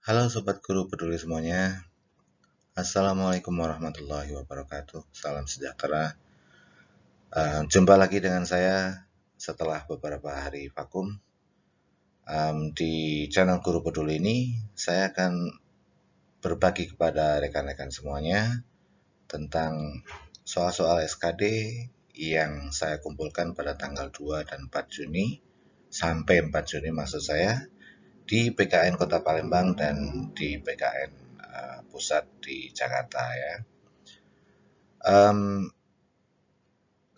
Halo Sobat Guru Peduli semuanya. Assalamualaikum warahmatullahi wabarakatuh. Salam sejahtera. Jumpa lagi dengan saya setelah beberapa hari vakum. Di channel Guru Peduli ini, saya akan berbagi kepada rekan-rekan semuanya tentang soal-soal SKD yang saya kumpulkan pada tanggal 2 dan 4 Juni sampai 4 Juni maksud saya di PKN Kota Palembang dan di PKN pusat di Jakarta ya.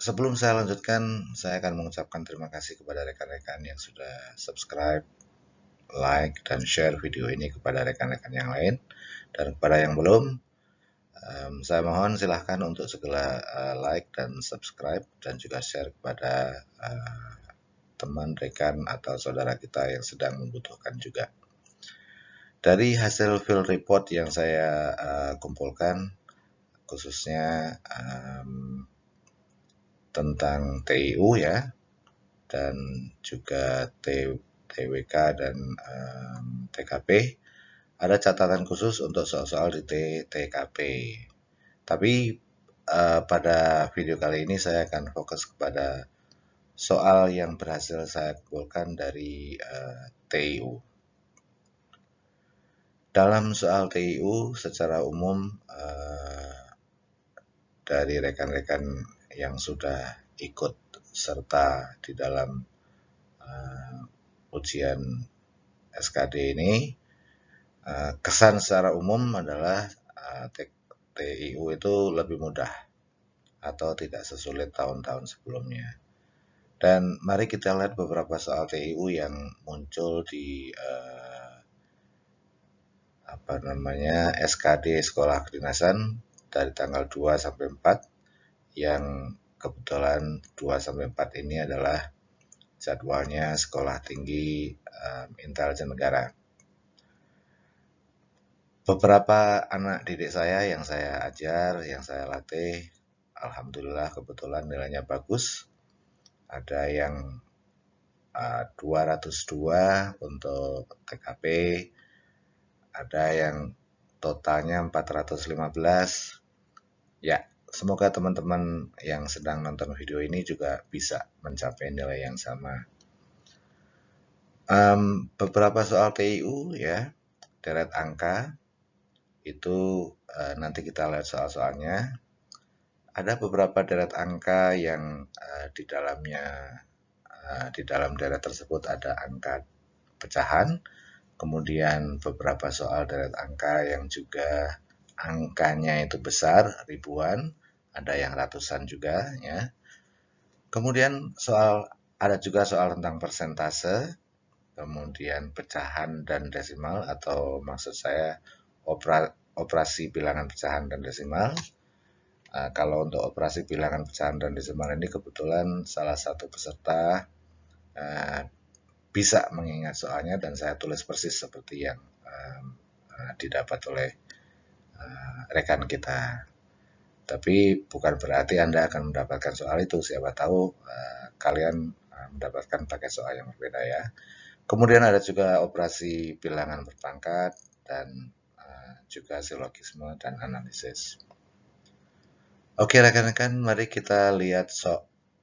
Sebelum saya lanjutkan, saya akan mengucapkan terima kasih kepada rekan-rekan yang sudah subscribe, like, dan share video ini kepada rekan-rekan yang lain. Dan kepada yang belum, saya mohon silahkan untuk segera like dan subscribe dan juga share kepada teman, rekan, atau saudara kita yang sedang membutuhkan juga. Dari hasil field report yang saya kumpulkan, khususnya tentang TIU ya, dan juga TWK dan TKP, ada catatan khusus untuk soal-soal di TKP. Tapi pada video kali ini saya akan fokus kepada soal yang berhasil saya kumpulkan dari TIU. Dalam soal TIU secara umum dari rekan-rekan yang sudah ikut serta di dalam ujian SKD ini, kesan secara umum adalah TIU itu lebih mudah atau tidak sesulit tahun-tahun sebelumnya. Dan mari kita lihat beberapa soal TIU yang muncul di SKD Sekolah Kedinasan dari tanggal 2 sampai 4, yang kebetulan 2 sampai 4 ini adalah jadwalnya Sekolah Tinggi Intelijen Negara. Beberapa anak didik saya yang saya ajar, yang saya latih, alhamdulillah kebetulan nilainya bagus. Ada yang 202 untuk TKP, ada yang totalnya 415. Ya, semoga teman-teman yang sedang nonton video ini juga bisa mencapai nilai yang sama. Beberapa soal TIU ya, deret angka, itu nanti kita lihat soal-soalnya. Ada beberapa deret angka yang di dalamnya, di dalam deret tersebut ada angka pecahan, kemudian beberapa soal deret angka yang juga angkanya itu besar, ribuan, ada yang ratusan juga ya. Kemudian ada juga soal tentang persentase, kemudian pecahan dan desimal, atau maksud saya operasi bilangan pecahan dan desimal. Kalau untuk operasi bilangan pecahan dan desimal ini kebetulan salah satu peserta bisa mengingat soalnya dan saya tulis persis seperti yang didapat oleh rekan kita. Tapi bukan berarti Anda akan mendapatkan soal itu. Siapa tahu kalian mendapatkan pakai soal yang berbeda ya. Kemudian ada juga operasi bilangan berpangkat dan juga silogisme dan analisis. Oke rekan-rekan, mari kita lihat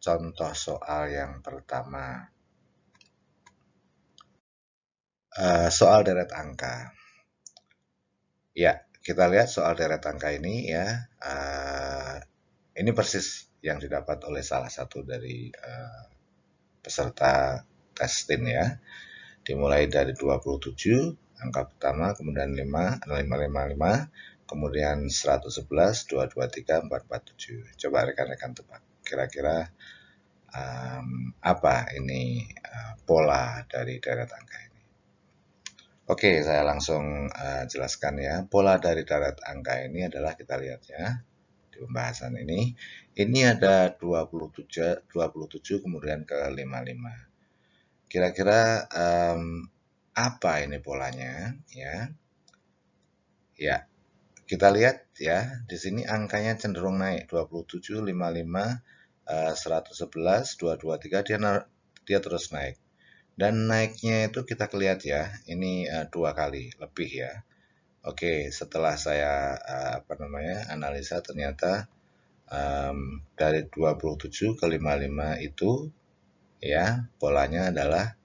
contoh soal yang pertama. Soal deret angka. Ya, kita lihat soal deret angka ini ya. Ini persis yang didapat oleh salah satu dari peserta tes TIN ya. Dimulai dari 27, angka pertama, kemudian 5, 555, kemudian 111, 223, 447. Coba rekan-rekan tebak. Kira-kira apa ini pola dari deret angka ini? Oke, saya langsung jelaskan ya. Pola dari deret angka ini adalah kita lihat ya di pembahasan ini. Ini ada 27 kemudian ke 55. Kira-kira apa ini polanya ya? Ya, kita lihat ya, di sini angkanya cenderung naik 27, 55, 111, 223 dia terus naik. Dan naiknya itu kita lihat ya, ini 2 kali lebih ya. Oke, setelah saya analisa ternyata dari 27 ke 55 itu ya polanya adalah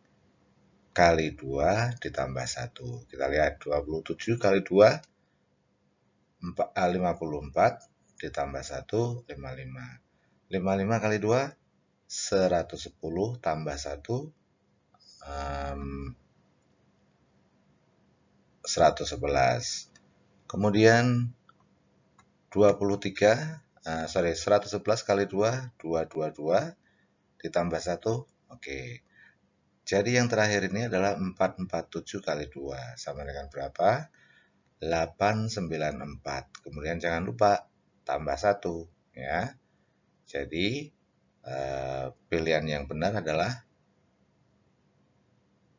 kali 2 ditambah 1. Kita lihat 27 kali 2 54 ditambah 1 55. 55 kali 2 110 tambah 1 111. Kemudian 111 kali 2 222 ditambah 1. Oke. Jadi yang terakhir ini adalah 447 kali 2 sama dengan berapa? 894. Kemudian jangan lupa tambah 1 ya. Jadi pilihan yang benar adalah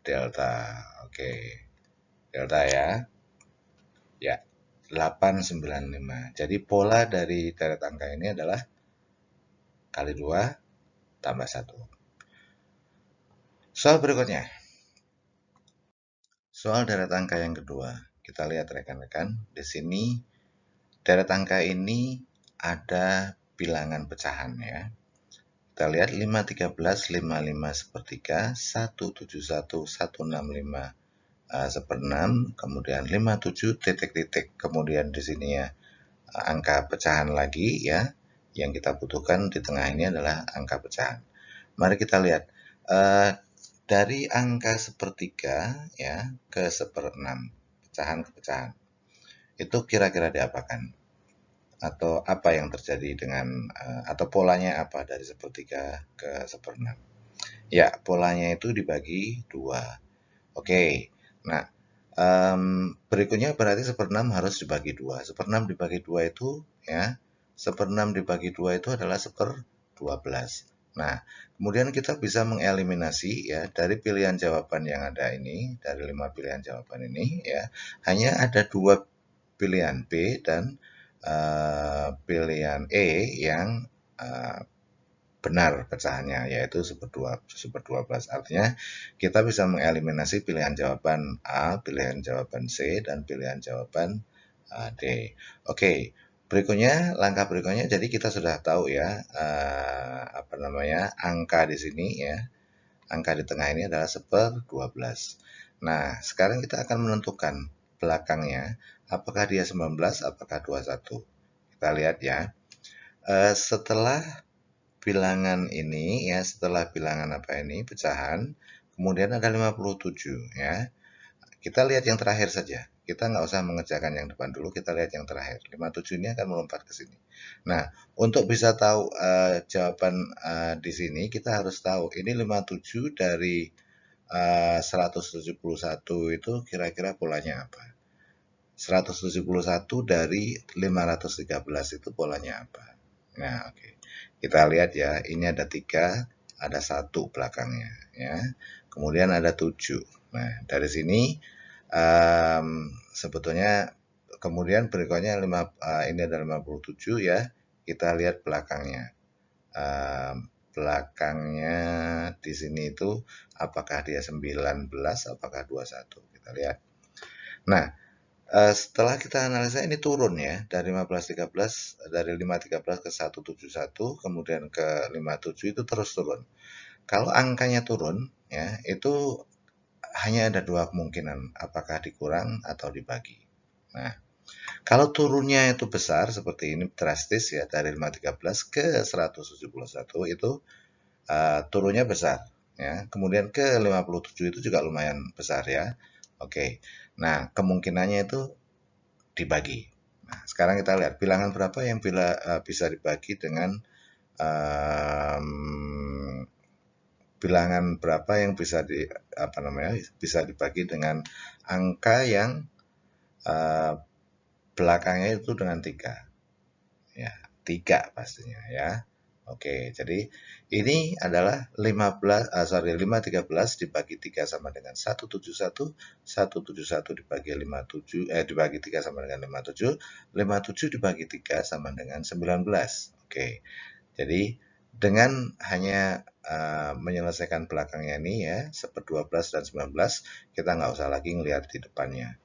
delta. Oke. Delta ya. Ya, 895. Jadi pola dari deret angka ini adalah kali 2 tambah 1. Soal berikutnya. Soal deret angka yang kedua. Kita lihat rekan-rekan, di sini deret angka ini ada bilangan pecahan ya. Kita lihat 5, 13, 55 sepertiga, 171, 165 seperenam, kemudian 57 titik-titik. Kemudian di sini ya angka pecahan lagi ya. Yang kita butuhkan di tengah ini adalah angka pecahan. Mari kita lihat dari angka sepertiga ya ke seperenam, pecahan ke pecahan. Itu kira-kira diapakan? Atau apa yang terjadi dengan atau polanya apa dari sepertiga ke seperenam? Ya, polanya itu dibagi 2. Oke. Nah, berikutnya berarti seperenam harus dibagi 2. Seperenam dibagi 2 itu ya, seperenam dibagi 2 itu adalah 1/12. Nah, kemudian kita bisa mengeliminasi ya dari pilihan jawaban yang ada ini, dari 5 pilihan jawaban ini ya, hanya ada 2 pilihan B dan pilihan E yang benar pecahannya, yaitu 1/12. Artinya kita bisa mengeliminasi pilihan jawaban A, pilihan jawaban C, dan pilihan jawaban D. Oke, berikutnya, langkah berikutnya, jadi kita sudah tahu ya, angka di sini ya, angka di tengah ini adalah 1/12. Nah, sekarang kita akan menentukan belakangnya, apakah dia 19, apakah 21. Kita lihat ya, setelah bilangan ini ya, setelah bilangan pecahan, kemudian ada 57 ya. Kita lihat yang terakhir saja. Kita nggak usah mengerjakan yang depan dulu, kita lihat yang terakhir. 57 ini akan melompat ke sini. Nah, untuk bisa tahu jawaban di sini, kita harus tahu ini 57 dari 171 itu kira-kira polanya apa. 171 dari 513 itu polanya apa. Nah, oke. Kita lihat ya, ini ada 3, ada 1 belakangnya ya. Kemudian ada 7. Nah, dari sini sebetulnya kemudian berikutnya ini ada 57 ya. Kita lihat belakangnya. Belakangnya di sini itu apakah dia 19, apakah 21. Kita lihat. Nah, setelah kita analisa ini turun ya dari 513 ke 171 kemudian ke 57 itu terus turun. Kalau angkanya turun ya itu hanya ada 2 kemungkinan, apakah dikurang atau dibagi. Nah, kalau turunnya itu besar seperti ini drastis ya dari 513 ke 171 itu turunnya besar ya. Kemudian ke 57 itu juga lumayan besar ya. Oke. Nah, kemungkinannya itu dibagi. Nah, sekarang kita lihat bilangan berapa yang bisa dibagi dengan bilangan berapa yang bisa dibagi dengan angka yang belakangnya itu dengan 3. Ya, 3 pastinya ya. Oke, jadi ini adalah 513 dibagi 3 sama dengan 171, 171 dibagi 3 sama dengan 57, 57 dibagi 3 sama dengan 19. Oke, jadi dengan hanya menyelesaikan belakangnya ini ya, 12 dan 19, kita nggak usah lagi ngelihat di depannya.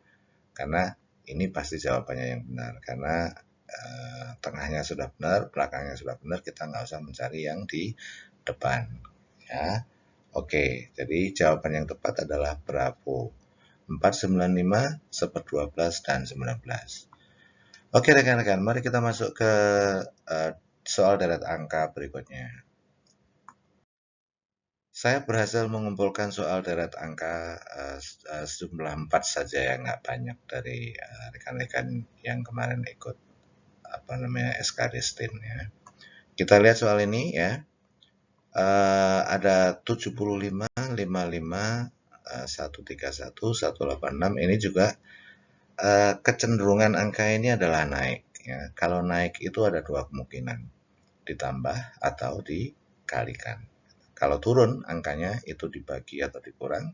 Karena ini pasti jawabannya yang benar. Karena tengahnya sudah benar, belakangnya sudah benar, kita nggak usah mencari yang di depan. Ya. Oke, jadi jawaban yang tepat adalah Bravo. 495, 12, dan 19. Oke rekan-rekan, mari kita masuk ke soal deret angka berikutnya. Saya berhasil mengumpulkan soal deret angka sejumlah 4 saja ya, nggak banyak dari rekan-rekan yang kemarin ikut SKD STIN ya. Kita lihat soal ini ya. Ada 75, 55, 131, 186. Ini juga kecenderungan angka ini adalah naik ya. Kalau naik itu ada dua kemungkinan, ditambah atau dikalikan. Kalau turun angkanya itu dibagi atau dikurang,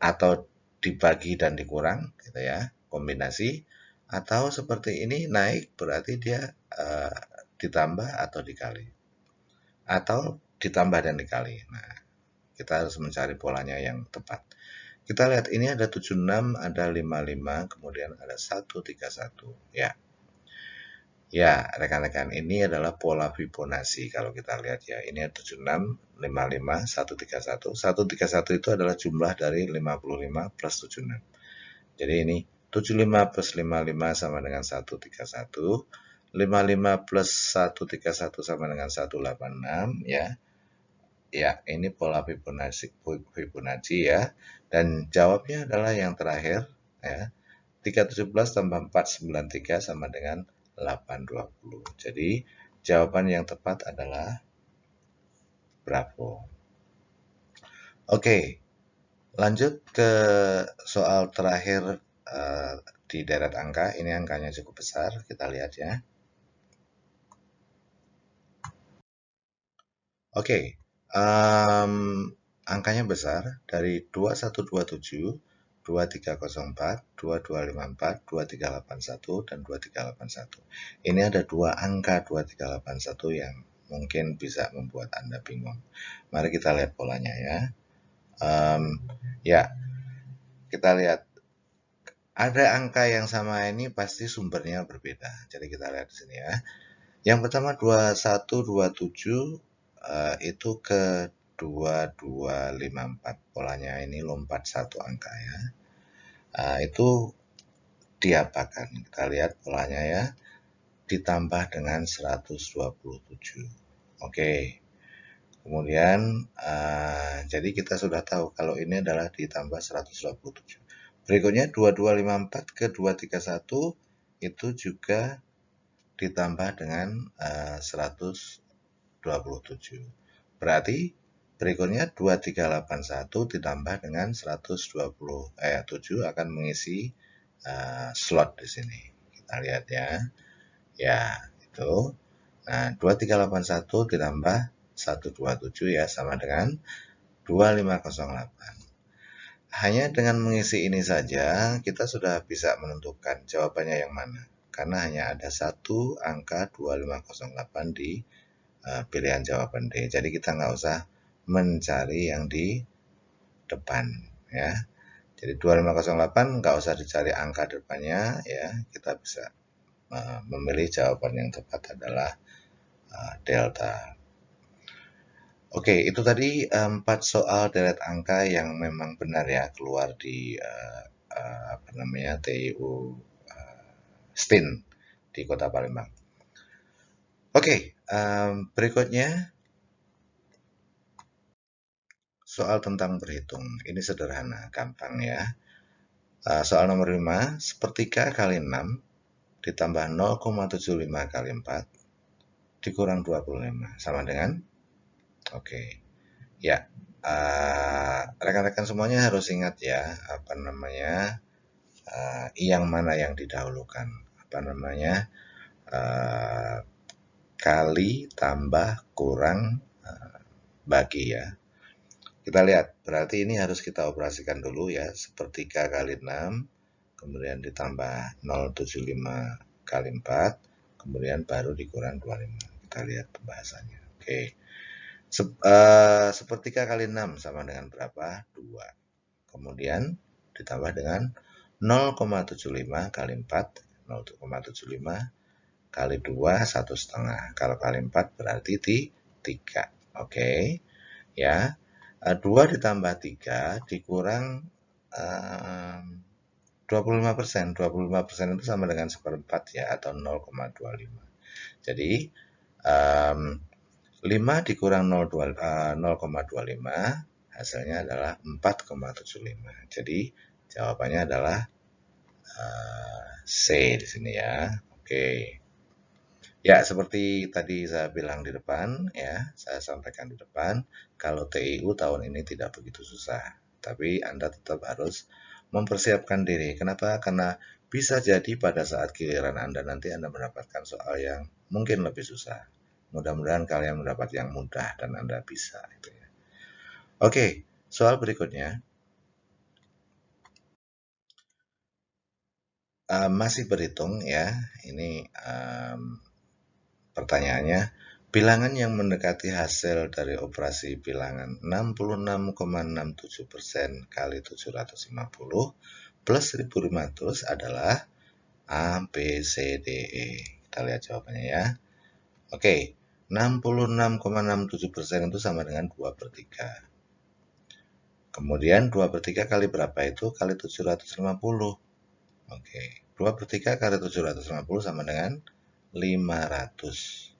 atau dibagi dan dikurang gitu ya, kombinasi. Atau seperti ini naik berarti dia ditambah atau dikali, atau ditambah dan dikali. Nah, kita harus mencari polanya yang tepat. Kita lihat ini ada 76, ada 55, kemudian ada 131 ya. Ya, rekan-rekan, ini adalah pola Fibonacci kalau kita lihat ya. Ini ada 76, 55, 131. 131 itu adalah jumlah dari 55 plus 76. Jadi ini 75 plus 55 sama dengan 131. 55 plus 131 sama dengan 186 ya. Ya, ini pola Fibonacci ya. Dan jawabnya adalah yang terakhir ya. 317 tambah 493 sama dengan 820. Jadi jawaban yang tepat adalah Bravo. Oke, lanjut ke soal terakhir di deret angka. Ini angkanya cukup besar, kita lihat ya. Oke, angkanya besar dari 2127, 2304, 2254, 2381, dan 2381. Ini ada dua angka 2381 yang mungkin bisa membuat Anda bingung. Mari kita lihat polanya ya. Ya, kita lihat. Ada angka yang sama ini pasti sumbernya berbeda. Jadi kita lihat di sini ya. Yang pertama 2127 itu ke 2254. Polanya ini lompat satu angka ya. Itu diapakan? Kita lihat polanya ya. Ditambah dengan 127. Oke. Kemudian jadi kita sudah tahu kalau ini adalah ditambah 127. Berikutnya 2254 ke 231 itu juga ditambah dengan 127. Berarti berikutnya 2381 ditambah dengan 127 akan mengisi slot di sini. Kita lihat ya. Ya, itu. Nah, 2381 ditambah 127 ya sama dengan 2508. Hanya dengan mengisi ini saja kita sudah bisa menentukan jawabannya yang mana. Karena hanya ada satu angka 2508 di pilihan jawaban D. Jadi kita nggak usah mencari yang di depan ya. Jadi 2508 nggak usah dicari angka depannya ya. Kita bisa memilih jawaban yang tepat adalah delta. Oke, itu tadi 4 soal deret angka yang memang benar ya keluar di TIU STIN di Kota Palembang. Oke, berikutnya soal tentang berhitung. Ini sederhana, gampang ya. Soal nomor 5, sepertiga kali 6 ditambah 0,75 kali 4 dikurang 25 sama dengan? Oke, ya. Rekan-rekan semuanya harus ingat ya, yang mana yang didahulukan. Kali, tambah, kurang, bagi ya. Kita lihat, berarti ini harus kita operasikan dulu ya, sepertiga kali 6, kemudian ditambah 0,75 kali 4, kemudian baru dikurang 25. Kita lihat pembahasannya. Oke. Sepertiga kali 6 sama dengan berapa? 2. Kemudian ditambah dengan 0,75 kali 4, 0,75 kali 2, 1,5. Kalau kali 4 berarti 3. Oke. Ya. 2 ditambah 3 dikurang 25%. 25% itu sama dengan seperempat ya, atau 0,25. Jadi, 5 dikurang 0,25 hasilnya adalah 4,75. Jadi jawabannya adalah C di sini ya. Oke. Ya, seperti tadi saya bilang di depan ya, saya sampaikan di depan, kalau TIU tahun ini tidak begitu susah. Tapi Anda tetap harus mempersiapkan diri. Kenapa? Karena bisa jadi pada saat giliran Anda nanti Anda mendapatkan soal yang mungkin lebih susah. Mudah-mudahan kalian mendapat yang mudah dan Anda bisa. Gitu ya. Oke, soal berikutnya. Masih berhitung ya. Ini pertanyaannya, bilangan yang mendekati hasil dari operasi bilangan 66,67% kali 750 plus 1500 adalah A, B, C, D, E. Kita lihat jawabannya ya. Oke, 66,67% itu sama dengan 2/3. Kemudian 2/3 kali berapa itu? Kali 750. Oke, 2/3 kali 750 sama dengan 500.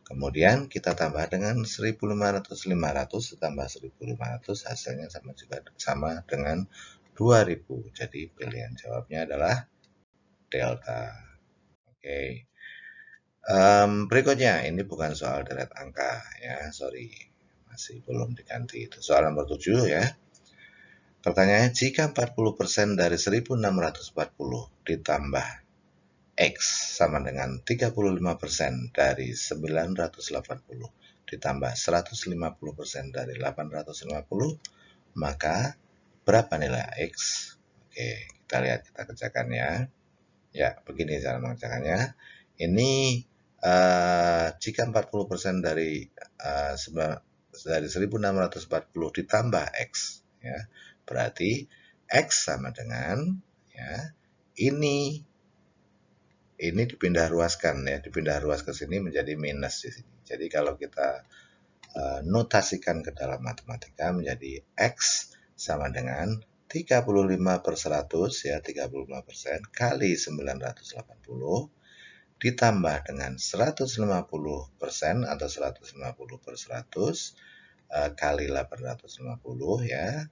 Kemudian kita tambah dengan 1.500, 500 ditambah 1.500 hasilnya sama dengan 2.000. Jadi pilihan jawabnya adalah delta. Oke. Berikutnya, ini bukan soal deret angka ya, sorry. Masih belum diganti. Itu soal nomor 7 ya. Pertanyaannya, jika 40% dari 1.640 ditambah X sama dengan 35% dari 980 ditambah 150% dari 850, maka berapa nilai X? Oke, kita lihat, kita kerjakan ya. Ya, begini cara mengerjakannya. Ini jika 40% dari 1640 ditambah X, ya, berarti X sama dengan ya, ini dipindah ruaskan ya, dipindah ruas ke sini menjadi minus di sini. Jadi kalau kita notasikan ke dalam matematika menjadi X sama dengan 35/100 ya, 35% kali 980 ditambah dengan 150% atau 150/100 kali 850 ya.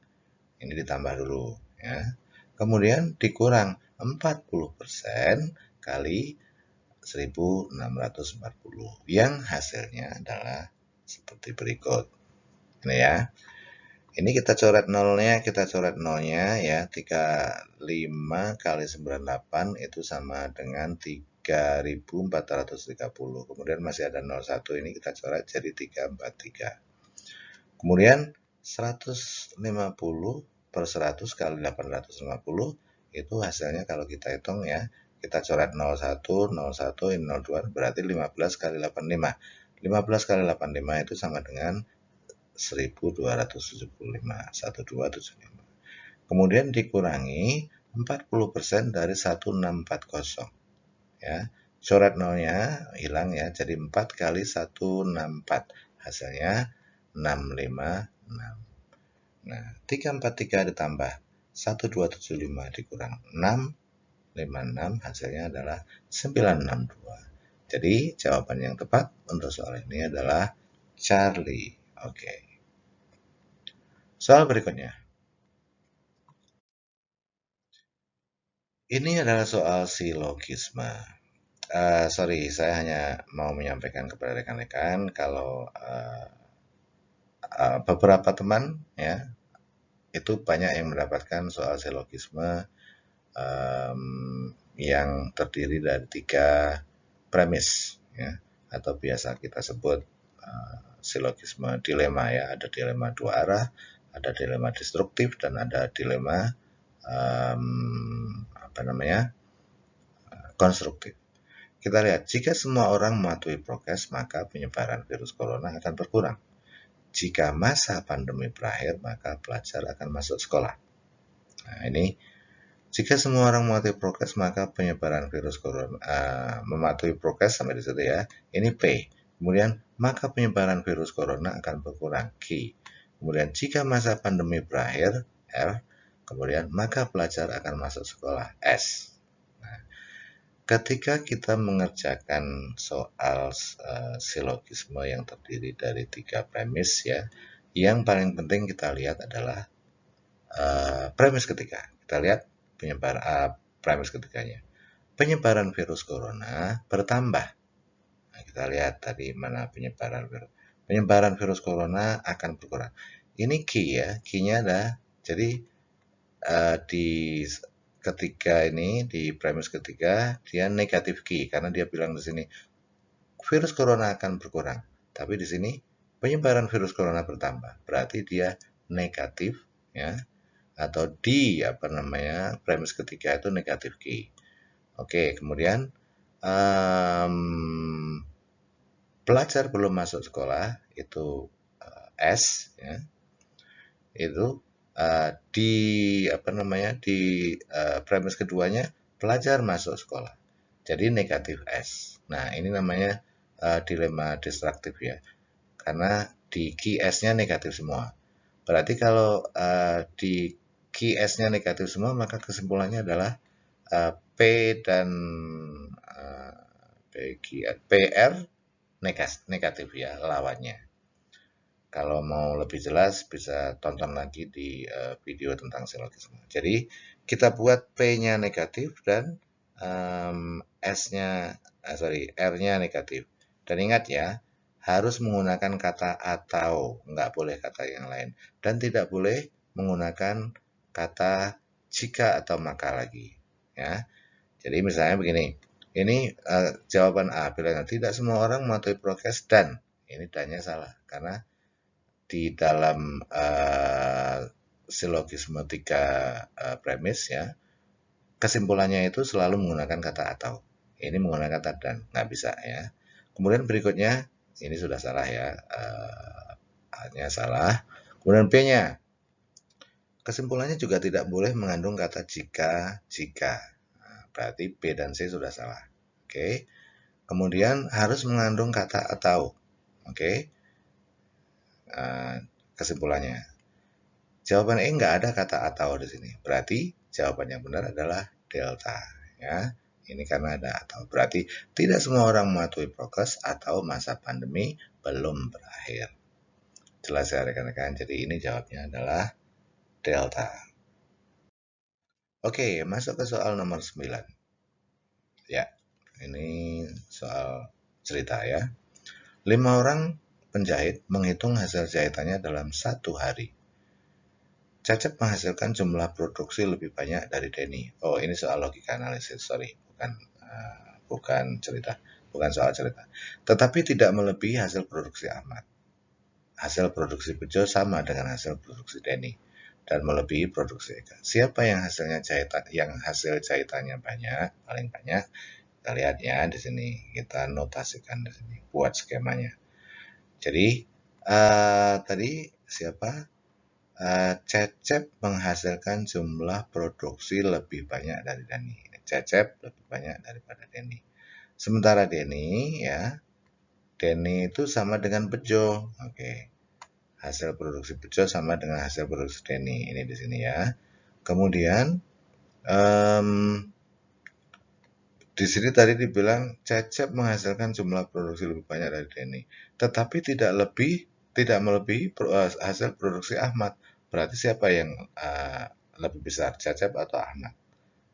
Ini ditambah dulu ya. Kemudian dikurang 40% kali 1640 yang hasilnya adalah seperti berikut. Ini ya. Ini kita coret nolnya ya. 35 kali 98 itu sama dengan 3430. Kemudian masih ada 01, ini kita coret jadi 343. Kemudian 150/100 kali 850 itu hasilnya kalau kita hitung ya, kita coret 01, 01, ini 02, berarti 15 kali 85. 15 kali 85 itu sama dengan 1275, 1275. Kemudian dikurangi 40% dari 1640. Ya, coret nolnya hilang ya, jadi 4 kali 164. Hasilnya 656. Nah, 343 ditambah 1275 dikurang 656 hasilnya adalah 962. Jadi jawaban yang tepat untuk soal ini adalah Charlie. Oke. Soal berikutnya. Ini adalah soal silogisme. Sorry, saya hanya mau menyampaikan kepada rekan-rekan kalau beberapa teman ya itu banyak yang mendapatkan soal silogisme yang terdiri dari 3 premis ya, atau biasa kita sebut silogisme dilema ya. Ada dilema 2 arah, ada dilema destruktif, dan ada dilema konstruktif. kita lihat, jika semua orang mematuhi prokes, maka penyebaran virus corona akan berkurang. Jika masa pandemi berakhir, maka pelajar akan masuk sekolah. Nah, ini jika semua orang mematuhi prokes, maka penyebaran virus corona mematuhi prokes sampai di situ ya. Ini P. Kemudian, maka penyebaran virus corona akan berkurang, Q. Kemudian, jika masa pandemi berakhir, R. Kemudian, maka pelajar akan masuk sekolah, S. Nah, ketika kita mengerjakan soal silogisme yang terdiri dari 3 premis ya, yang paling penting kita lihat adalah premis ketiga. Kita lihat premis ketiganya. Penyebaran virus corona bertambah. Nah, kita lihat tadi mana penyebaran virus. Penyebaran virus corona akan berkurang. Ini key ya, key-nya ada. Jadi di ketiga ini, di premis ketiga, dia negatif key karena dia bilang di sini virus corona akan berkurang. Tapi di sini penyebaran virus corona bertambah. Berarti dia negatif ya, atau di premis ketiga itu negatif key. Oke, kemudian pelajar belum masuk sekolah itu S ya. Itu di premis keduanya pelajar masuk sekolah. Jadi negatif S. Nah, ini namanya dilema distraktif ya. Karena di key S-nya negatif semua. Berarti kalau di key S-nya negatif semua, maka kesimpulannya adalah P dan PR negatif ya, lawannya. Kalau mau lebih jelas bisa tonton lagi di video tentang silogisme. Jadi kita buat P-nya negatif dan R-nya negatif. Dan ingat ya, harus menggunakan kata atau, nggak boleh kata yang lain. Dan tidak boleh menggunakan kata jika atau maka lagi. Ya. Jadi misalnya begini, ini jawaban A, bilangnya tidak semua orang mematuhi prokes dan, ini dan-nya salah, karena di dalam silogisme 3 premis ya, kesimpulannya itu selalu menggunakan kata atau. Ini menggunakan kata dan, nggak bisa ya. Kemudian berikutnya, ini sudah salah ya, A-nya salah. Kemudian B-nya, kesimpulannya juga tidak boleh mengandung kata jika. Nah, berarti B dan C sudah salah. Oke. Kemudian harus mengandung kata atau. Oke. Kesimpulannya. Jawaban E nggak ada kata atau di sini. Berarti jawaban yang benar adalah delta. Ya, ini karena ada atau. Berarti tidak semua orang mematuhi prokes atau masa pandemi belum berakhir. Jelas ya rekan-rekan. Jadi ini jawabnya adalah delta. Oke, masuk ke soal nomor 9. Ya, ini soal cerita ya. 5 orang penjahit menghitung hasil jahitannya dalam 1 hari. Cecep menghasilkan jumlah produksi lebih banyak dari Denny. Oh, ini soal logika analisis, sorry, bukan cerita, bukan soal cerita. Tetapi tidak melebihi hasil produksi Ahmad. Hasil produksi Bejo sama dengan hasil produksi Denny dan melebihi produksi Eka. Siapa yang hasil jahitannya banyak, paling banyak? Kita lihat ya di sini, kita notasikan di sini, buat skemanya. Jadi tadi siapa? Cecep menghasilkan jumlah produksi lebih banyak dari Denny. Cecep lebih banyak daripada Denny. Sementara Denny itu sama dengan Bejo. Oke. Hasil produksi Bejo sama dengan hasil produksi Denny. Ini di sini ya. Kemudian di sini tadi dibilang Cecep menghasilkan jumlah produksi lebih banyak dari Denny, tetapi tidak melebihi hasil produksi Ahmad. Berarti siapa yang lebih besar, Cecep atau Ahmad?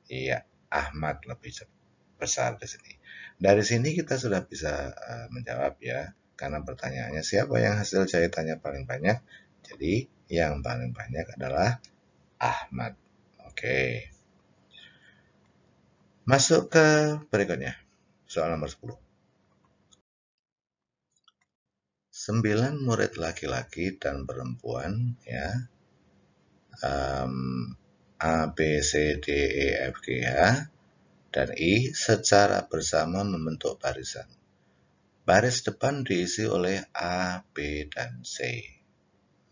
Iya, Ahmad lebih besar di sini. Dari sini kita sudah bisa menjawab ya, karena pertanyaannya siapa yang hasil jahitannya paling banyak? Jadi yang paling banyak adalah Ahmad. Oke. Masuk ke berikutnya. Soal nomor 10. 9 murid laki-laki dan perempuan ya. A, B, C, D, E, F, G, H dan I secara bersama membentuk barisan. Baris depan diisi oleh A, B, dan C.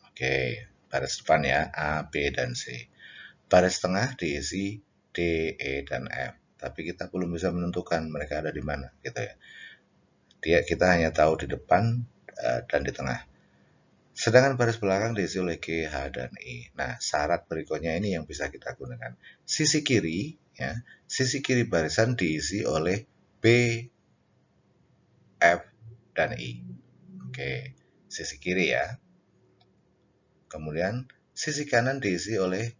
Oke, baris depan ya, A, B, dan C. Baris tengah diisi D, E, dan F. Tapi kita belum bisa menentukan mereka ada di mana, gitu ya. Kita hanya tahu di depan dan di tengah. Sedangkan baris belakang diisi oleh G, H, dan I. Nah, syarat berikutnya ini yang bisa kita gunakan. Sisi kiri, ya, sisi kiri barisan diisi oleh B, F, dan I. Oke, sisi kiri ya. Kemudian sisi kanan diisi oleh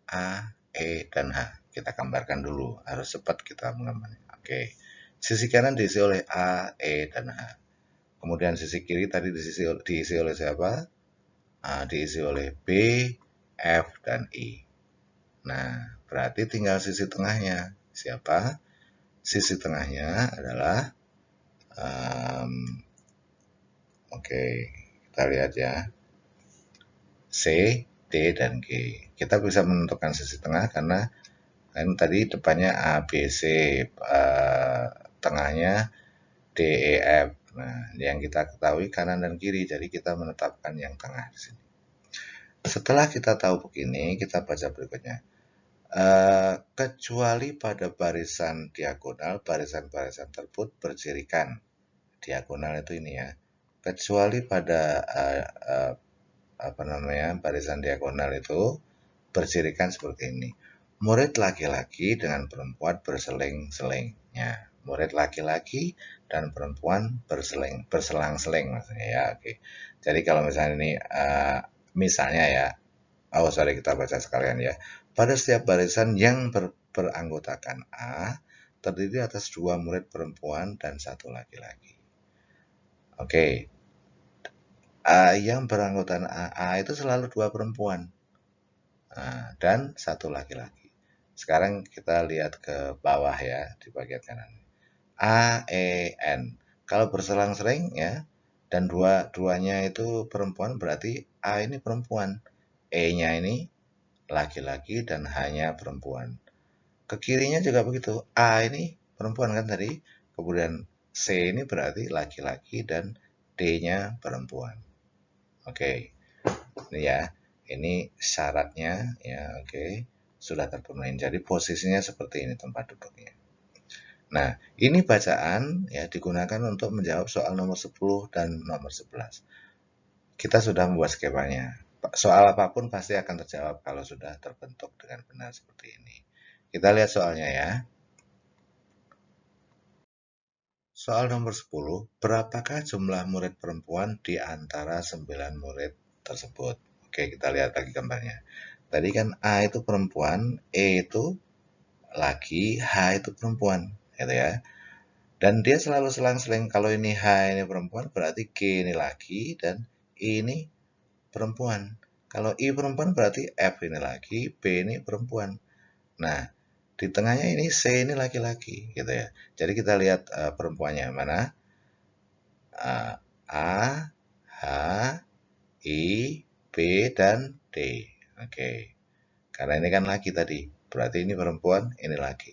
A, E, dan H. Kita gambarkan dulu, harus cepat kita menggambarnya. Oke, sisi kanan diisi oleh A, E, dan H. Kemudian sisi kiri tadi diisi oleh siapa? Diisi oleh B, F, dan I. Nah, berarti tinggal sisi tengahnya. Siapa? Sisi tengahnya adalah, oke, kita lihat ya, C, D, dan G. Kita bisa menentukan sisi tengah karena kan tadi depannya A, B, C, tengahnya D, E, F. Nah, yang kita ketahui kanan dan kiri, jadi kita menetapkan yang tengah di sini. Setelah kita tahu begini, kita baca berikutnya. Kecuali pada barisan diagonal, barisan-barisan tersebut bercirikan. Diagonal itu ini ya. Kecuali pada barisan diagonal itu bercirikan seperti ini. Murid laki-laki dengan perempuan berseling-seling. Ya, murid laki-laki dan perempuan berselang-seling maksudnya ya. Oke. Jadi kalau misalnya ini misalnya ya, kita baca sekalian ya. Pada setiap barisan yang beranggotakan A terdiri atas 2 murid perempuan dan 1 laki-laki. Oke. Yang beranggotakan A itu selalu 2 perempuan dan 1 laki-laki. Sekarang kita lihat ke bawah ya, di bagian kanan. A, E, N. Kalau berselang-seling ya, dan duanya itu perempuan, berarti A ini perempuan. E-nya ini laki-laki dan H-nya perempuan. Ke kirinya juga begitu. A ini perempuan kan tadi. Kemudian C ini berarti laki-laki dan D-nya perempuan. Oke. Ini ya. Ini syaratnya ya, oke. Sudah terpenuhi. Jadi posisinya seperti ini tempat duduknya. Nah, ini bacaan ya digunakan untuk menjawab soal nomor 10 dan nomor 11. Kita sudah membuat skemanya. Soal apapun pasti akan terjawab kalau sudah terbentuk dengan benar seperti ini. Kita lihat soalnya ya. Soal nomor 10, berapakah jumlah murid perempuan di antara 9 murid tersebut? Oke, kita lihat lagi gambarnya. Tadi kan A itu perempuan, E itu laki, H itu perempuan, gitu ya. Dan dia selalu selang-seling, kalau ini H ini perempuan, berarti G ini laki, dan I ini perempuan. Kalau I perempuan berarti F ini laki, B ini perempuan. Nah, di tengahnya ini C ini laki-laki, gitu ya. Jadi kita lihat perempuannya mana? A, H, I, B, dan D. Oke. Karena ini kan laki tadi. Berarti ini perempuan, ini laki.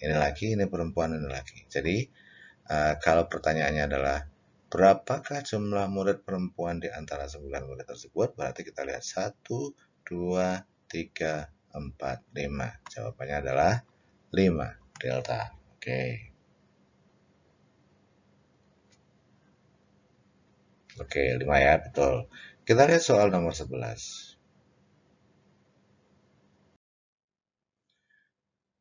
Ini laki, ini perempuan, ini laki. Jadi, kalau pertanyaannya adalah berapakah jumlah murid perempuan di antara 9 murid tersebut? Berarti kita lihat 1, 2, 3, 4, 5. Jawabannya adalah 5. Delta. Oke. Oke, 5 ya, betul. Kita lihat soal nomor 11.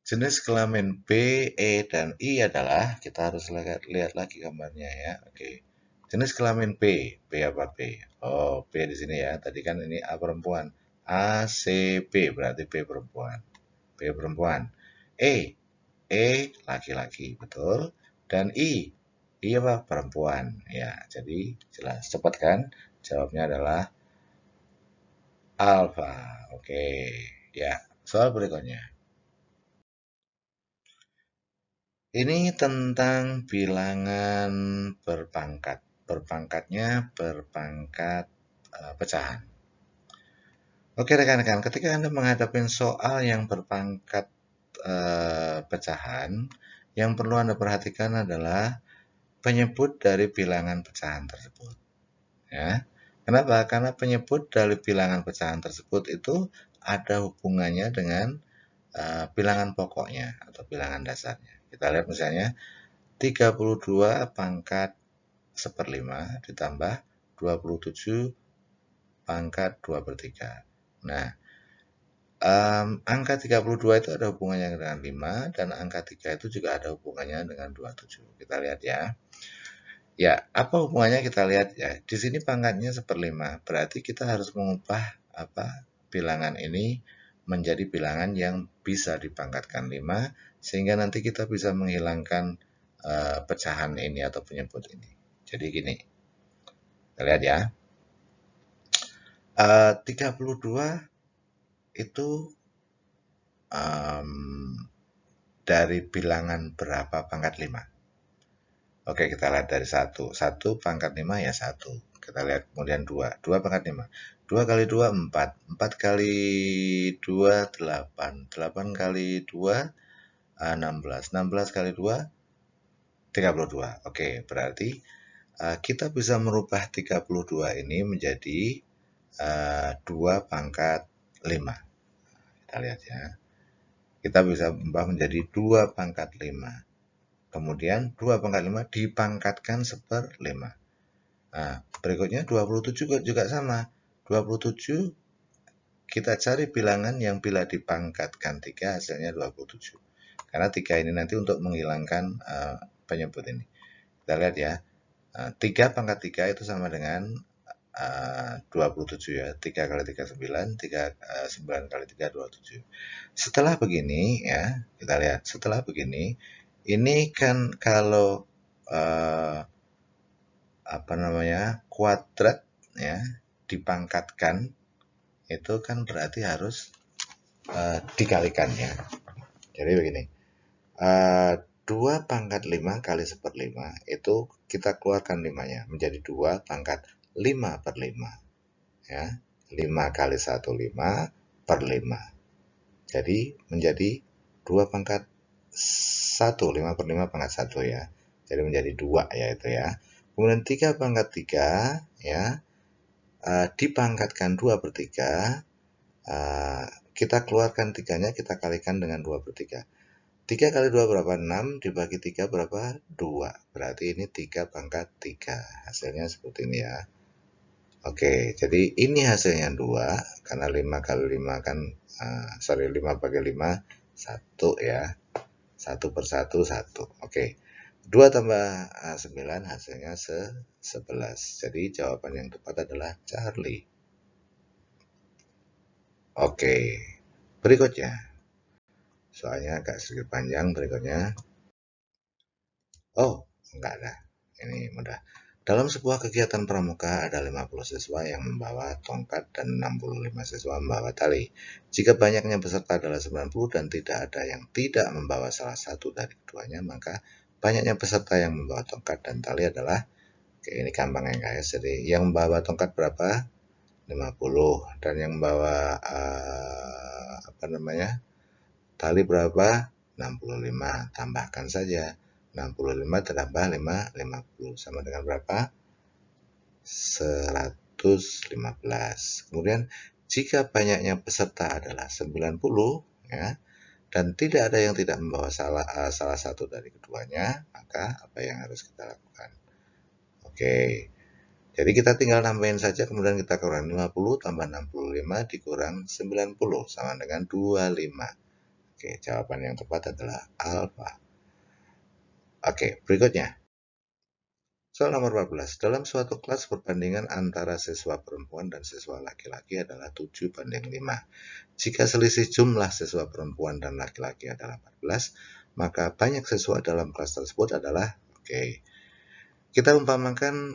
Jenis kelamin B, E, dan I adalah, kita harus lihat lagi gambarnya ya. Oke. Jenis kelamin B, B apa B? Oh, B di sini ya. Tadi kan ini A perempuan. A, C, B, berarti B perempuan. B perempuan. E laki-laki, betul. Dan I apa? Perempuan. Ya, jadi jelas. Cepat kan? Jawabnya adalah alfa. Oke. Ya, soal berikutnya. Ini tentang bilangan berpangkat. Berpangkatnya berpangkat pecahan. Oke rekan-rekan, ketika Anda menghadapi soal yang berpangkat pecahan, yang perlu Anda perhatikan adalah penyebut dari bilangan pecahan tersebut. Ya. Kenapa? Karena penyebut dari bilangan pecahan tersebut itu ada hubungannya dengan bilangan pokoknya atau bilangan dasarnya. Kita lihat misalnya 32 pangkat 1/5 ditambah 27 pangkat 2/3. Nah, angka 32 itu ada hubungannya dengan 5 dan angka 3 itu juga ada hubungannya dengan 27. Kita lihat ya. Ya, apa hubungannya kita lihat ya. Di sini pangkatnya 1/5. Berarti kita harus mengubah bilangan ini menjadi bilangan yang bisa dipangkatkan 5 sehingga nanti kita bisa menghilangkan pecahan ini atau penyebut ini. Jadi gini. Kita lihat ya. 32 itu dari bilangan berapa pangkat 5? Oke, kita lihat dari 1. 1 pangkat 5 ya 1. Kita lihat kemudian 2. 2 pangkat 5. 2 kali 2, 4. 4 kali 2, 8. 8 kali 2, 16. 16 kali 2, 32. Oke, berarti kita bisa merubah 32 ini menjadi 2 pangkat 5. Kita lihat ya. Kita bisa ubah menjadi 2 pangkat 5. Kemudian 2 pangkat 5 dipangkatkan 1/5. Nah, berikutnya 27 juga sama. 27 kita cari bilangan yang bila dipangkatkan 3 hasilnya 27. Karena 3 ini nanti untuk menghilangkan penyebut ini. Kita lihat ya. 3 pangkat 3 itu sama dengan 27 ya. 3 kali 3 9, 9 kali 3 27. Setelah begini ya, kita lihat. Setelah begini, ini kan kalau kuadrat ya dipangkatkan itu kan berarti harus dikalikan ya. Jadi begini, 2 pangkat 5 kali 1/5 itu kita keluarkan 5-nya menjadi 2 pangkat 5/5 ya. 5 kali 1 5/5. Jadi menjadi 2 pangkat 1, 5/5 pangkat 1 ya. Jadi menjadi 2 ya itu ya. Kemudian 3 pangkat 3 ya, dipangkatkan 2/3, kita keluarkan 3-nya, kita kalikan dengan 2/3. 3 kali 2 berapa? 6, dibagi 3 berapa? 2. Berarti ini 3 pangkat 3. Hasilnya seperti ini ya. Oke, jadi ini hasilnya 2, karena 5 kali 5 kan, 5 bagi 5, 1 ya. 1 per 1, 1. Oke. 2 tambah 9 hasilnya 11. Jadi jawaban yang tepat adalah Charlie. Oke. Berikutnya. Soalnya agak sedikit panjang berikutnya. Oh, enggak ada. Ini mudah. Dalam sebuah kegiatan pramuka ada 50 siswa yang membawa tongkat dan 65 siswa membawa tali. Jika banyaknya peserta adalah 90 dan tidak ada yang tidak membawa salah satu dari keduanya, maka banyaknya peserta yang membawa tongkat dan tali adalah, oke, ini gampang ya guys. Jadi yang membawa tongkat berapa? 50 dan yang membawa tali berapa? 65. Tambahkan saja. 65 tambah 5, 50. Sama dengan berapa? 115. Kemudian jika banyaknya peserta adalah 90 ya, dan tidak ada yang tidak membawa salah satu dari keduanya, maka apa yang harus kita lakukan? Oke. Jadi kita tinggal nambahin saja, kemudian kita kurang 50 tambah 65 dikurang 90 sama dengan 25. Oke, jawaban yang tepat adalah alfa. Oke, berikutnya. Soal nomor 14. Dalam suatu kelas perbandingan antara siswa perempuan dan siswa laki-laki adalah 7:5. Jika selisih jumlah siswa perempuan dan laki-laki adalah 14, maka banyak siswa dalam kelas tersebut adalah, oke. Kita umpamakan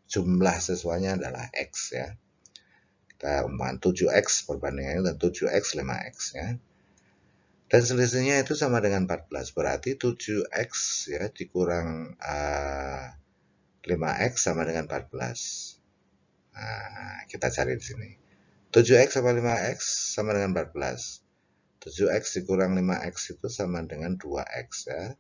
jumlah siswanya adalah X ya. Kita umpamakan 7X perbandingannya dan 7X 5X ya. Dan selisihnya itu sama dengan 14. Berarti 7X ya dikurang 5X sama dengan 14. Nah, kita cari di sini. 7x sama 5x sama dengan 14. 7x dikurang 5x itu sama dengan 2x ya.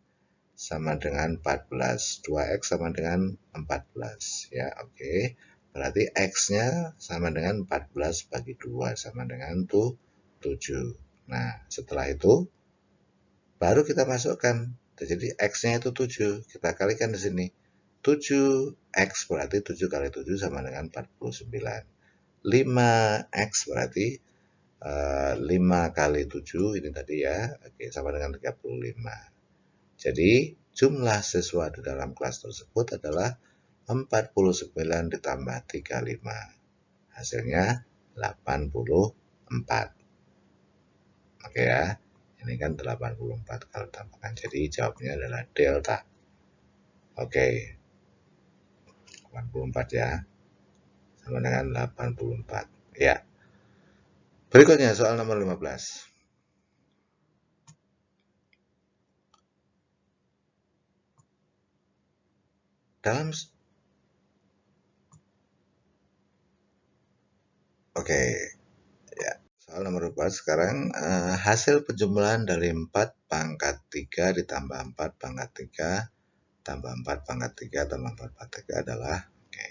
Sama dengan 14. 2x sama dengan 14 ya. Oke. Berarti x-nya sama dengan 14 bagi 2 sama dengan 7. Nah, setelah itu baru kita masukkan. Jadi x-nya itu 7. Kita kalikan di sini. 7x berarti 7 kali 7 sama dengan 49. 5x berarti 5 kali 7 ini tadi ya. Oke, sama dengan 35. Jadi jumlah siswa di dalam kelas tersebut adalah 49 ditambah 35. Hasilnya 84. Oke ya. Ini kan 84 kalau ditambahkan. Jadi jawabnya adalah delta. Oke. 84 ya. Sama dengan 84. Ya. Berikutnya soal nomor 15. Dalam Oke, ya. Soal nomor 4 sekarang hasil penjumlahan dari 4 pangkat 3 ditambah 4 pangkat 3 tambah 4 pangkat 3 tambah 4 pangkat 3 adalah, oke.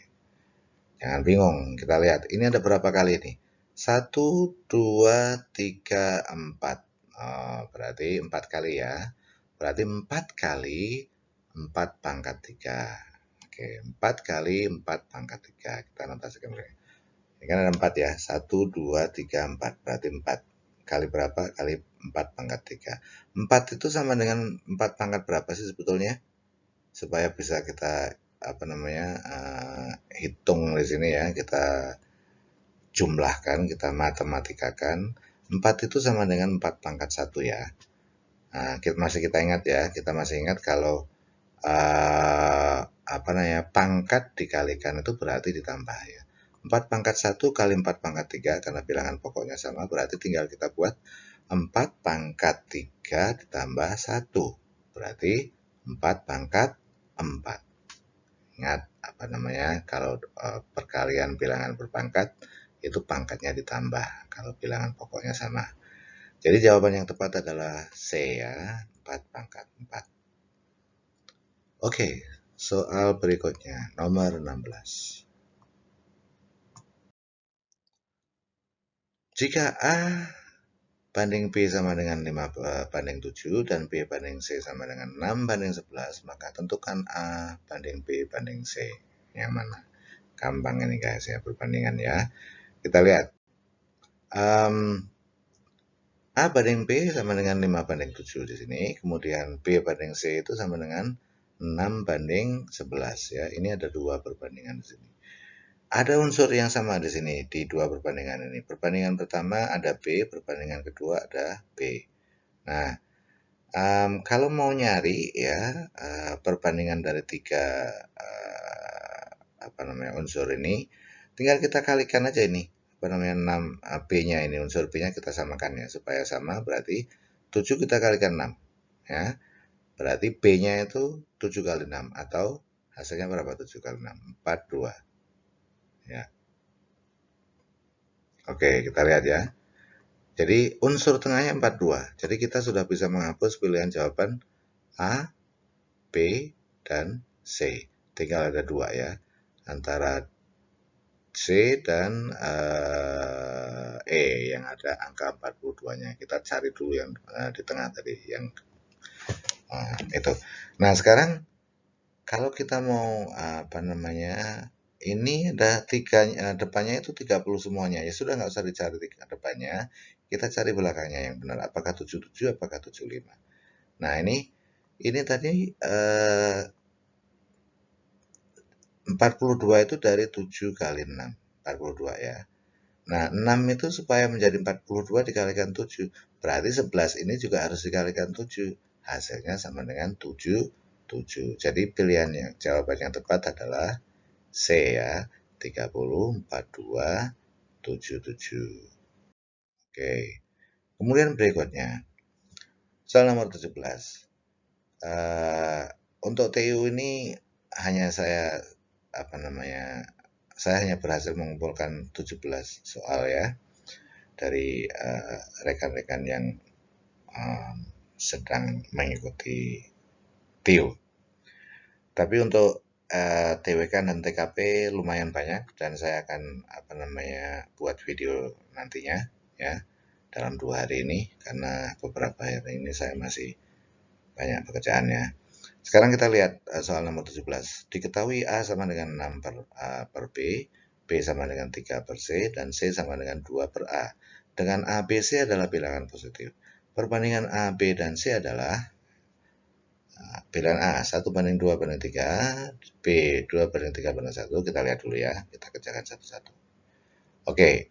Jangan bingung, kita lihat. Ini ada berapa kali nih? 1, 2, 3, 4. Oh, berarti 4 kali ya. Berarti 4 kali 4 pangkat 3. Oke, 4 kali 4 pangkat 3. Kita notasikan dulu. Ini kan ada 4 ya. 1, 2, 3, 4. Berarti 4. Kali berapa? Kali 4 pangkat 3. 4 itu sama dengan 4 pangkat berapa sih sebetulnya? Supaya bisa kita hitung di sini ya, kita jumlahkan, kita matematikakan. 4 itu sama dengan 4 pangkat 1 ya. Nah, masih kita ingat ya, kita masih ingat kalau pangkat dikalikan itu berarti ditambah ya. 4 pangkat 1 kali 4 pangkat 3 karena bilangan pokoknya sama, berarti tinggal kita buat 4 pangkat 3 ditambah 1. Berarti 4 pangkat 4. Ingat kalau perkalian bilangan berpangkat itu pangkatnya ditambah kalau bilangan pokoknya sama. Jadi jawaban yang tepat adalah C ya, 4 pangkat 4. Oke, soal berikutnya nomor 16. Jika A banding B sama dengan 5 banding 7 dan B banding C sama dengan 6 banding 11, maka tentukan A banding B banding C. Yang mana? Gampang ini guys ya, perbandingan ya. Kita lihat. A banding B sama dengan 5 banding 7 di sini. Kemudian B banding C itu sama dengan 6 banding 11 ya. Ini ada dua perbandingan di sini. Ada unsur yang sama di sini di dua perbandingan ini. Perbandingan pertama ada B, perbandingan kedua ada B. Nah, kalau mau nyari ya perbandingan dari tiga unsur ini, tinggal kita kalikan aja ini 6 B-nya ini, unsur B-nya kita samakan ya supaya sama, berarti 7 kita kalikan 6 ya. Berarti B-nya itu 7 kali 6 atau hasilnya berapa? 7 kali 6 42 ya. Oke, kita lihat ya. Jadi unsur tengahnya 42. Jadi kita sudah bisa menghapus pilihan jawaban A, B, dan C. Tinggal ada dua ya. Antara C dan E yang ada angka 42-nya. Kita cari dulu yang di tengah tadi yang itu. Nah, sekarang kalau kita mau ini ada depannya itu 30 semuanya. Ya sudah nggak usah dicari depannya. Kita cari belakangnya yang benar. Apakah 77, apakah 75. Nah, ini tadi 42 itu dari 7 kali 6. 42 ya. Nah, 6 itu supaya menjadi 42 dikalikan 7. Berarti 11 ini juga harus dikalikan 7. Hasilnya sama dengan 7. Jadi pilihannya, jawaban yang tepat adalah C ya. 30, 42, 77. Oke. Kemudian berikutnya. Soal nomor 17. Untuk TU ini hanya saya hanya berhasil mengumpulkan 17 soal ya. dari rekan-rekan yang sedang mengikuti TIO. Tapi untuk TWK dan TKP lumayan banyak, dan saya akan buat video nantinya ya dalam 2 hari ini, karena beberapa hari ini saya masih banyak pekerjaannya. Sekarang kita lihat soal nomor 17. Diketahui A sama dengan 6 per B, B sama dengan 3 per C, dan C sama dengan 2 per A. Dengan A, B, C adalah bilangan positif. Perbandingan A, B, dan C adalah bilangan A 1 banding 2 banding 3, B 2 banding 3 banding 1. Kita lihat dulu ya, kita kerjakan satu-satu. Oke,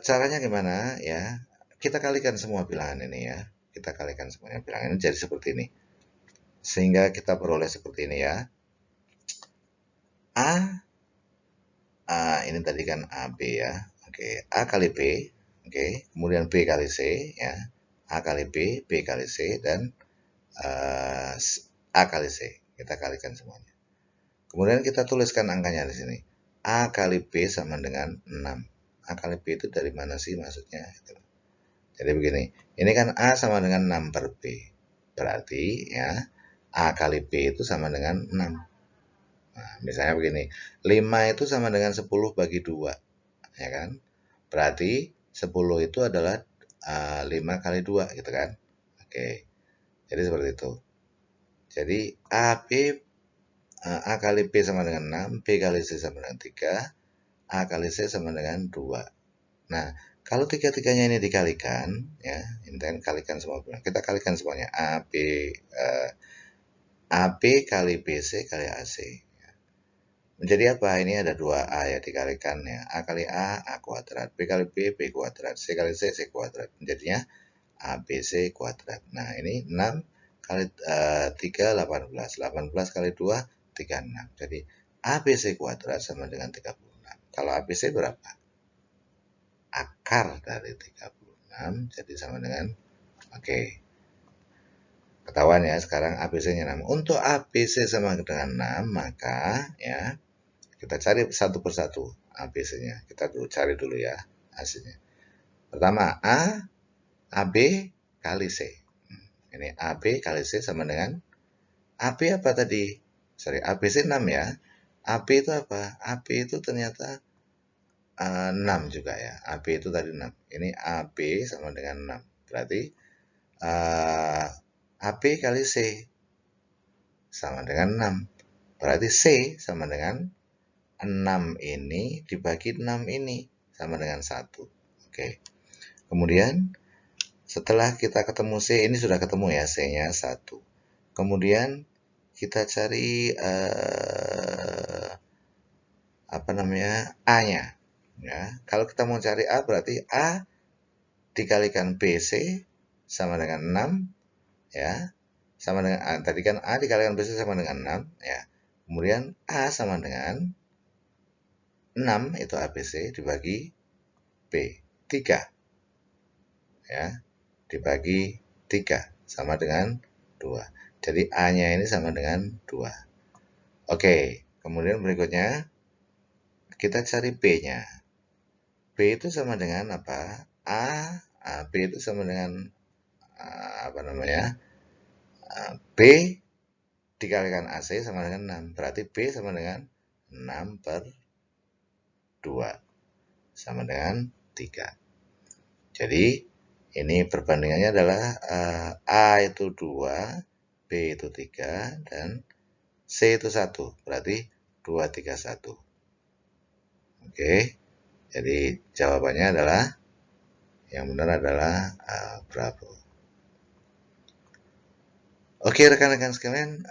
caranya gimana ya? Kita kalikan semua bilangan ini ya. Kita kalikan semuanya bilangan ini jadi seperti ini. Sehingga kita peroleh seperti ini ya. Ini tadi kan AB ya. Oke, A kali B. Oke, kemudian B kali C ya. A kali B, B kali C, dan A kali C. Kita kalikan semuanya. Kemudian kita tuliskan angkanya di sini. A kali B sama dengan 6. A kali B itu dari mana sih maksudnya? Jadi begini. Ini kan A sama dengan 6 per B. Berarti ya A kali B itu sama dengan 6. Nah, misalnya begini. 5 itu sama dengan 10 bagi 2. Ya kan? Berarti 10 itu adalah 5 kali 2 gitu kan. Oke. Jadi seperti itu. Jadi A kali B sama dengan 6, B kali C sama dengan 3, A kali C sama dengan 2. Nah, kalau tiga-tiganya ini dikalikan, ya, ini kan kalikan semua. Kita kalikan semuanya. AB kali BC kali AC. Menjadi apa? Ini ada 2A ya dikalikan ya. A kali A, A kuadrat. B kali B, B kuadrat. C kali C, C kuadrat. Menjadinya ABC kuadrat. Nah, ini 6 kali 3, 18. 18 kali 2, 36. Jadi ABC kuadrat sama dengan 36. Kalau ABC berapa? Akar dari 36, jadi sama dengan, oke. Ketahuan ya, sekarang ABC-nya 6. Untuk ABC sama dengan 6, maka ya kita cari satu persatu ABC-nya. Kita cari dulu ya hasilnya. Pertama, AB kali C. Ini AB kali C sama dengan, AB apa tadi? Sorry, ABC 6 ya. AB itu apa? AB itu ternyata 6 juga ya. AB itu tadi 6. Ini AB sama dengan 6. Berarti AB kali C sama dengan 6. Berarti C sama dengan 6 ini dibagi 6 ini sama dengan 1. Oke. Kemudian setelah kita ketemu C, ini sudah ketemu ya, C-nya 1. Kemudian kita cari A-nya. Ya, kalau kita mau cari A, berarti A dikalikan BC sama dengan 6 ya. Sama dengan A. Tadi kan A dikalikan BC sama dengan 6 ya. Kemudian A sama dengan 6 itu ABC dibagi B 3 ya. Dibagi 3 sama dengan 2. Jadi A-nya ini sama dengan 2. Oke, kemudian berikutnya kita cari B-nya. B itu sama dengan apa? B itu sama dengan B dikalikan AC sama dengan 6. Berarti B sama dengan 6 per 2 sama dengan 3. Jadi ini perbandingannya adalah A itu 2, B itu 3, dan C itu 1. Berarti 2, 3, 1. Oke. Jadi jawabannya adalah, yang benar adalah Bravo. Oke rekan-rekan sekalian,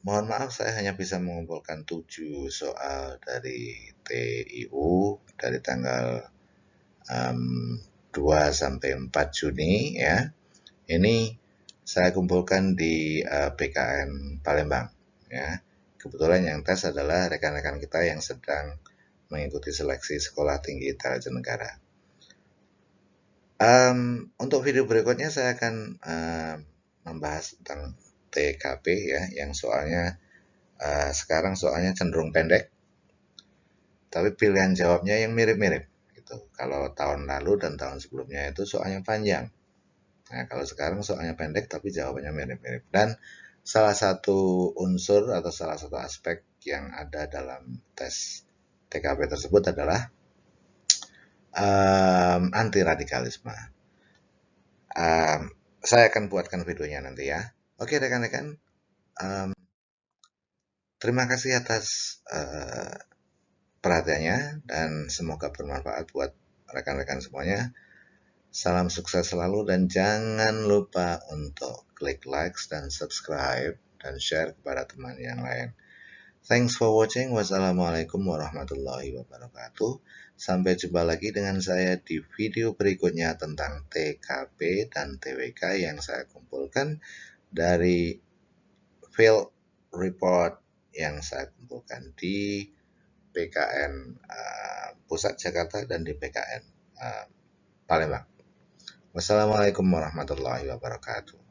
mohon maaf saya hanya bisa mengumpulkan 7 soal dari TIU dari tanggal 2 sampai 4 Juni ya. Ini saya kumpulkan di PKN Palembang ya. Kebetulan yang tes adalah rekan-rekan kita yang sedang mengikuti seleksi Sekolah Tinggi Intelijen Negara. Untuk video berikutnya saya akan membahas tentang TKP ya, yang soalnya sekarang soalnya cenderung pendek, tapi pilihan jawabnya yang mirip-mirip gitu. Kalau tahun lalu dan tahun sebelumnya itu soalnya panjang. Nah, kalau sekarang soalnya pendek tapi jawabannya mirip-mirip. Dan salah satu unsur atau salah satu aspek yang ada dalam tes TKP tersebut adalah anti radikalisme. Saya akan buatkan videonya nanti ya. Oke rekan-rekan, terima kasih atas perhatiannya dan semoga bermanfaat buat rekan-rekan semuanya. Salam sukses selalu dan jangan lupa untuk klik like dan subscribe dan share kepada teman yang lain. Thanks for watching. Wassalamualaikum warahmatullahi wabarakatuh. Sampai jumpa lagi dengan saya di video berikutnya tentang TKP dan TWK yang saya kumpulkan dari field report yang saya kumpulkan di PKN Pusat Jakarta dan di PKN Palembang. Wassalamualaikum warahmatullahi wabarakatuh.